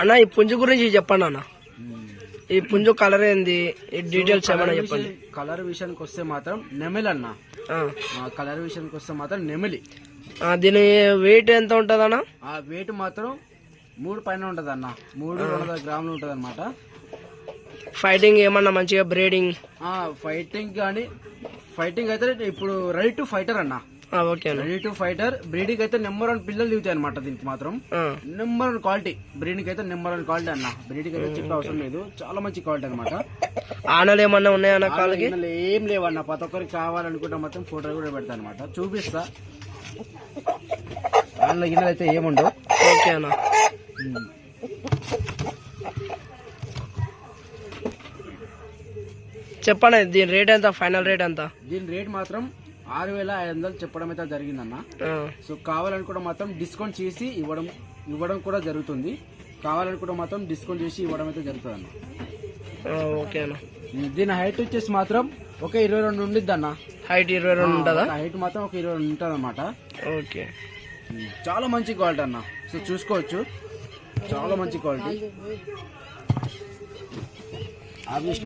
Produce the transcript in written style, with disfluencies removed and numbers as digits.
అన్న ఈ పుంజు గురించి చెప్పండి అన్న. ఈ పుంజు కలర్ ఏంది, ఈ డీటెయిల్స్ ఏమైనా చెప్పండి. కలర్ విషయానికి వస్తే మాత్రం నెమిలి అన్న. కలర్ విషయానికి వస్తే మాత్రం నెమిలి. దీని వెయిట్ ఎంత ఉంటది అన్న? ఆ వెయిట్ మాత్రం 3 పైన ఉంటది అన్న. 300 గ్రాములు ఉంటది అనమాట. ఫైటింగ్ ఏమన్నా మంచిగా బ్రీడింగ్? ఫైటింగ్ అయితే ఇప్పుడు రెడీ టు ఫైటర్ అన్న. Okay ready to fighter. Breeding అయితే నెంబర్ 1 పిల్లలు దిగుతాయి అనమాట. దీనికి మాత్రం నెంబర్ 1 క్వాలిటీ. బ్రీడింగ్ అయితే నెంబర్ 1 క్వాలిటీ అన్న. బ్రీడింగ్ అయితే చెప్పే అవసరం లేదు, చాలా మంచి క్వాలిటీ అనమాట. ఆనలు ఏమన్నా ఉన్నాయన్న కాళ్ళకి? ఏం లేవన్న. ప్రతి ఒక్కరికి కావాలనుకుంటే మాత్రం ఫోటో కూడా పెడతా అనమాట, చూపిస్తా. ఆనల గిన్నెలు అయితే ఏముండవు. ఓకే అన్న. చెప్పండి దీని రేట్ ఎంత, ఫైనల్ రేట్ ఎంత? దీని రేట్ మాత్రం 6,500 చెప్పడం అయితే జరిగిందన్న. సో కావాలనుకుంటే మాత్రం డిస్కౌంట్ చేసి ఇవ్వడం కూడా జరుగుతుంది. కావాలనుకుంటే మాత్రం డిస్కౌంట్ చేసి ఇవ్వడం అయితే జరుగుతుంది అన్న. ఓకే అన్న. దీని హైట్ వచ్చేసి మాత్రం ఒక 22 ఉండిద్ది అన్న. హైట్ 22 ఉంటుందా? హైట్ మాత్రం ఒక 22 ఉంటుంది అనమాట. ఓకే. చాలా మంచి క్వాలిటీ అన్న. సో చూసుకోవచ్చు, చాలా మంచి క్వాలిటీ.